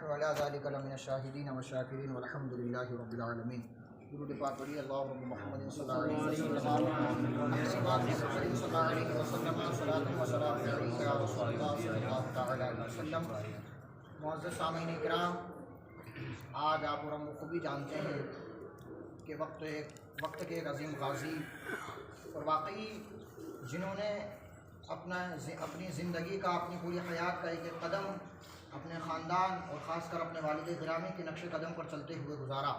وعلی ذالک لمن الشاہدین والشاکرین والحمد للہ رب العالمین۔ درود پاک پڑھیے اللہم محمد صلی اللہ علیہ وسلم صلاۃ و سلام علیک یا رسول اللہ صلی اللہ تعالی علیہ وسلم۔ معزز سامعین کرام، آج آپ اور ہم بخوبی جانتے ہیں کہ وقت کے ایک عظیم غازی اور واقعی جنہوں نے اپنی زندگی کا، اپنی پوری حیات کا ایک ایک قدم اپنے خاندان اور خاص کر اپنے والد گرامی کے نقش قدم پر چلتے ہوئے گزارا۔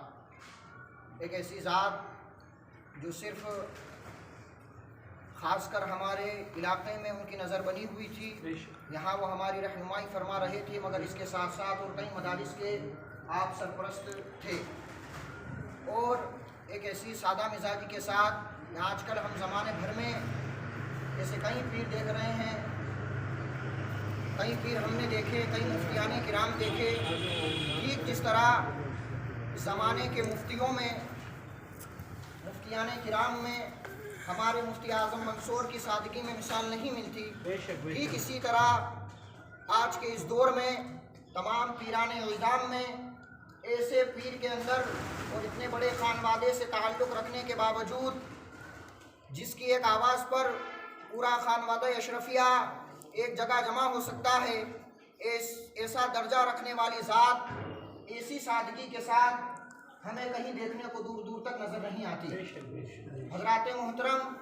ایک ایسی ذات جو صرف خاص کر ہمارے علاقے میں ان کی نظر بنی ہوئی تھی، یہاں وہ ہماری رہنمائی فرما رہے تھے، مگر اس کے ساتھ ساتھ اور کئی مدارس کے آپ سرپرست تھے۔ اور ایک ایسی سادہ مزاجی کے ساتھ آج کل ہم زمانے بھر میں جیسے کئی پیر دیکھ رہے ہیں، کئی پیر ہم نے دیکھے، کئی مفتیان کرام دیکھے، ٹھیک جس طرح زمانے کے مفتیان کرام میں ہمارے مفتی اعظم منصور کی سادگی میں مثال نہیں ملتی، ٹھیک اسی طرح آج کے اس دور میں تمام پیران اعظام میں ایسے پیر کے اندر اور اتنے بڑے خانوادے سے تعلق رکھنے کے باوجود جس کی ایک آواز پر پورا خانوادہ اشرفیہ ایک جگہ جمع ہو سکتا ہے، ایسا درجہ رکھنے والی ذات ایسی سادگی کے ساتھ ہمیں کہیں دیکھنے کو دور دور تک نظر نہیں آتی۔ حضرات محترم،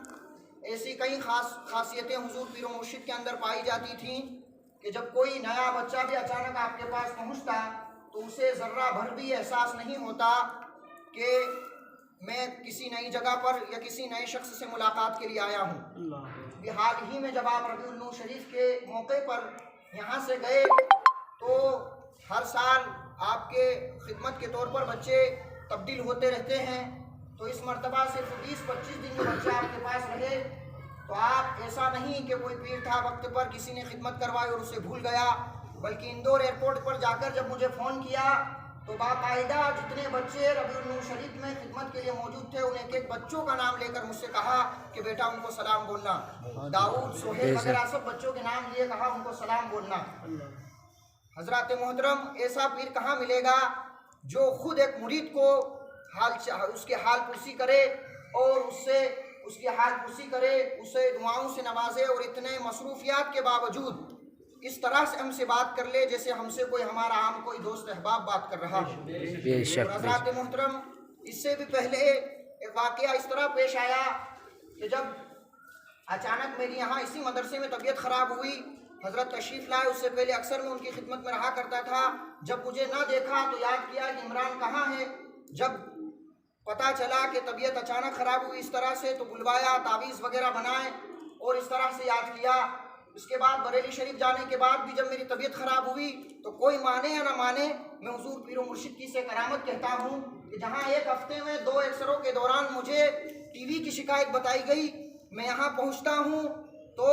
ایسی کئی خاصیتیں حضور پیر و مرشد کے اندر پائی جاتی تھیں کہ جب کوئی نیا بچہ بھی اچانک آپ کے پاس پہنچتا تو اسے ذرہ بھر بھی احساس نہیں ہوتا کہ میں کسی نئی جگہ پر یا کسی نئے شخص سے ملاقات کے لیے آیا ہوں۔ حال ہی میں جب آپ ربیع النور شریف کے موقع پر یہاں سے گئے تو ہر سال آپ کے خدمت کے طور پر بچے تبدیل ہوتے رہتے ہیں، تو اس مرتبہ صرف 20-25 دن جو بچے آپ کے پاس رہے تو آپ ایسا نہیں کہ کوئی پیر تھا وقت پر کسی نے خدمت کروائی اور اسے بھول گیا، بلکہ اندور ایئرپورٹ پر جا کر جب مجھے فون کیا تو باقاعدہ جتنے بچے ربیع النور شریف میں خدمت کے لیے موجود تھے ان ایک ایک بچوں کا نام لے کر مجھ سے کہا کہ بیٹا ان کو سلام بولنا، داؤد، سہیل وغیرہ سب بچوں کے نام لیے کہا ان کو سلام بولنا۔ حضرات محترم، ایسا پیر کہاں ملے گا جو خود ایک مرید کو اس کے حال پرسی کرے اور اس کی حال پرسی کرے، اسے دعاؤں سے نوازے اور اتنے مصروفیات کے باوجود اس طرح سے ہم سے بات کر لے جیسے ہم سے کوئی ہمارا عام کوئی دوست احباب بات کر رہا ہو۔ حضرات محترم، اس سے بھی پہلے ایک واقعہ اس طرح پیش آیا کہ جب اچانک میری یہاں اسی مدرسے میں طبیعت خراب ہوئی، حضرت تشریف لائے، اس سے پہلے اکثر میں ان کی خدمت میں رہا کرتا تھا، جب مجھے نہ دیکھا تو یاد کیا کہ عمران کہاں ہے، جب پتہ چلا کہ طبیعت اچانک خراب ہوئی اس طرح سے تو بلوایا، تعویذ وغیرہ بنائے اور اس طرح سے یاد کیا۔ اس کے بعد بریلی شریف جانے کے بعد بھی جب میری طبیعت خراب ہوئی تو کوئی مانے یا نہ مانے میں حضور پیر و مرشد کی سے کرامت کہتا ہوں کہ جہاں ایک ہفتے میں 2 ایکسروں کے دوران مجھے ٹی وی کی شکایت بتائی گئی، میں یہاں پہنچتا ہوں تو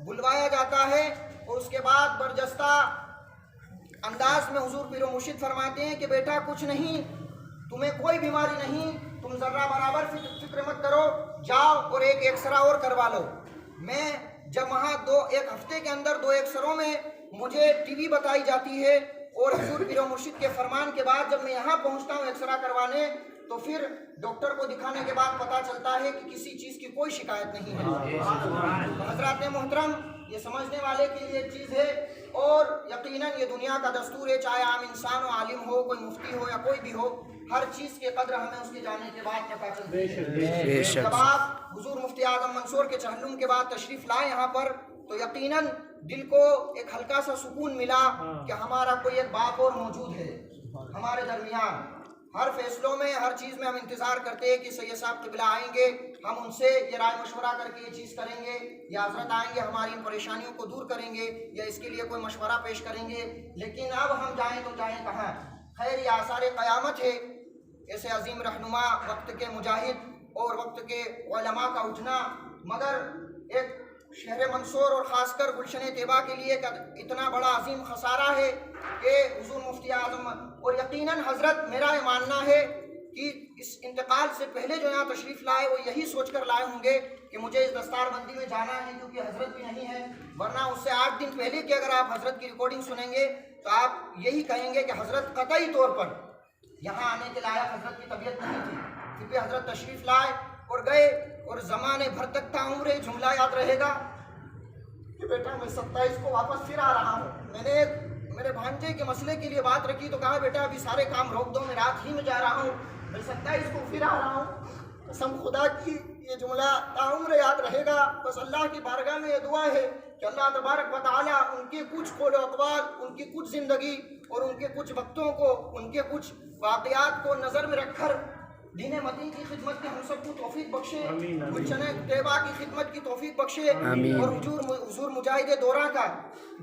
بلوایا جاتا ہے اور اس کے بعد برجستہ انداز میں حضور پیر و مرشد فرماتے ہیں کہ بیٹا کچھ نہیں، تمہیں کوئی بیماری نہیں، تم ذرہ برابر فکر مت کرو، جاؤ اور ایک ایکسرا اور کروا لو۔ میں جب وہاں ایک ہفتے کے اندر 2 ایکسروں میں مجھے ٹی وی بتائی جاتی ہے اور حضور پیر و مرشد کے فرمان کے بعد جب میں یہاں پہنچتا ہوں ایکسرا کروانے تو پھر ڈاکٹر کو دکھانے کے بعد پتہ چلتا ہے کہ کسی چیز کی کوئی شکایت نہیں ہے۔ حضرات محترم، یہ سمجھنے والے کے لیے ایک چیز ہے اور یقیناً یہ دنیا کا دستور ہے، چاہے عام انسان ہو، عالم ہو، کوئی مفتی ہو یا کوئی بھی ہو، ہر چیز کے قدر ہمیں اس کے جانے کے بعد پتہ چلتی ہے۔ جب آپ حضور مفتی اعظم منصور کے چہلم کے بعد تشریف لائے یہاں پر تو یقیناً دل کو ایک ہلکا سا سکون ملا کہ ہمارا کوئی ایک باپ اور موجود ہے ہمارے درمیان۔ ہر فیصلوں میں، ہر چیز میں ہم انتظار کرتے ہیں کہ سید صاحب قبلہ آئیں گے، ہم ان سے یہ رائے مشورہ کر کے یہ چیز کریں گے، یا حضرت آئیں گے ہماری ان پریشانیوں کو دور کریں گے یا اس کے لیے کوئی مشورہ پیش کریں گے، لیکن اب ہم جائیں تو جائیں کہاں؟ خیر، یہ آثار قیامت ہے، ایسے عظیم رہنما، وقت کے مجاہد اور وقت کے علماء کا اٹھنا، مگر ایک شہر منصور اور خاص کر گلشن طیبہ کے لیے اتنا بڑا عظیم خسارہ ہے کہ حضور مفتی اعظم، اور یقیناً حضرت میرا یہ ماننا ہے کہ اس انتقال سے پہلے جو یہاں تشریف لائے وہ یہی سوچ کر لائے ہوں گے کہ مجھے اس دستار بندی میں جانا ہے کیونکہ حضرت بھی نہیں ہے، ورنہ اس سے 8 دن پہلے کی اگر آپ حضرت کی ریکارڈنگ سنیں گے تو آپ یہی کہیں گے کہ حضرت قطعی طور پر یہاں آنے کے لائق حضرت کی طبیعت نہیں تھی، پھر بھی حضرت تشریف لائے اور گئے، اور زمانے بھر تک تعمر ایک جملہ یاد رہے گا کہ بیٹا میں 27 کو واپس پھر آ رہا ہوں۔ میں نے میرے بھانجے کے مسئلے کے لیے بات رکھی تو کہا بیٹا ابھی سارے کام روک دو، میں رات ہی میں جا رہا ہوں، میں 27 کو پھر آ رہا ہوں۔ قسم خدا کی یہ جملہ تعمر یاد رہے گا۔ بس اللہ کی بارگاہ میں یہ دعا ہے کہ اللہ تبارک و تعالیٰ ان کے کچھ قول و اقوال، ان کی کچھ زندگی اور ان کے کچھ وقتوں کو، ان کے کچھ واقعات کو نظر میں رکھ کر دین متین کی خدمت کی ہم سب کو توفیق بخشے، گلشن طیبہ کی خدمت کی توفیق بخشے، اور حضور مجاہد دورہ کا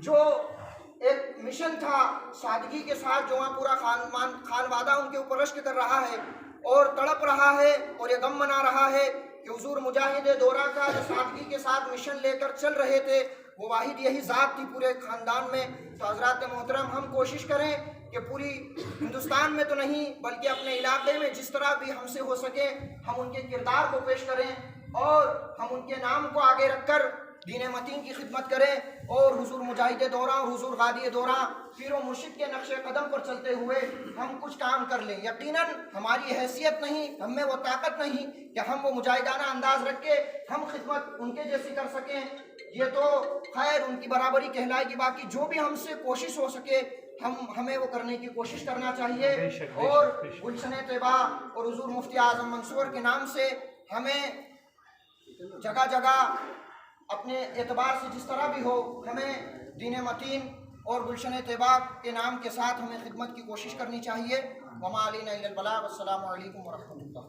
جو ایک مشن تھا سادگی کے ساتھ، جو وہاں پورا خانوادہ ان کے اوپر رشک کر رہا ہے اور تڑپ رہا ہے اور یہ غم منا رہا ہے کہ حضور مجاہد دورہ کا جو سادگی کے ساتھ مشن لے کر چل رہے تھے وہ واحد یہی ذات تھی پورے خاندان میں۔ تو حضرات محترم ہم کوشش کریں کہ پوری ہندوستان میں تو نہیں بلکہ اپنے علاقے میں جس طرح بھی ہم سے ہو سکے ہم ان کے کردار کو پیش کریں اور ہم ان کے نام کو آگے رکھ کر دین متین کی خدمت کریں، اور حضور مجاہد دورہ اور حضور غادی دورہ پیر و مرشد کے نقش قدم پر چلتے ہوئے ہم کچھ کام کر لیں۔ یقیناً ہماری حیثیت نہیں، ہم میں وہ طاقت نہیں کہ ہم وہ مجاہدانہ انداز رکھ کے ہم خدمت ان کے جیسی کر سکیں، یہ تو خیر ان کی برابری کہلائے گی، باقی جو بھی ہم سے کوشش ہو سکے ہمیں وہ کرنے کی کوشش کرنا چاہیے۔ اور گلشن طیبہ اور حضور مفتی اعظم منصور کے نام سے ہمیں جگہ جگہ اپنے اعتبار سے جس طرح بھی ہو ہمیں دین متین اور گلشن طیبہ کے نام کے ساتھ ہمیں خدمت کی کوشش کرنی چاہیے۔ وما علینا الا البلاغ۔ السلام علیکم ورحمۃ اللہ۔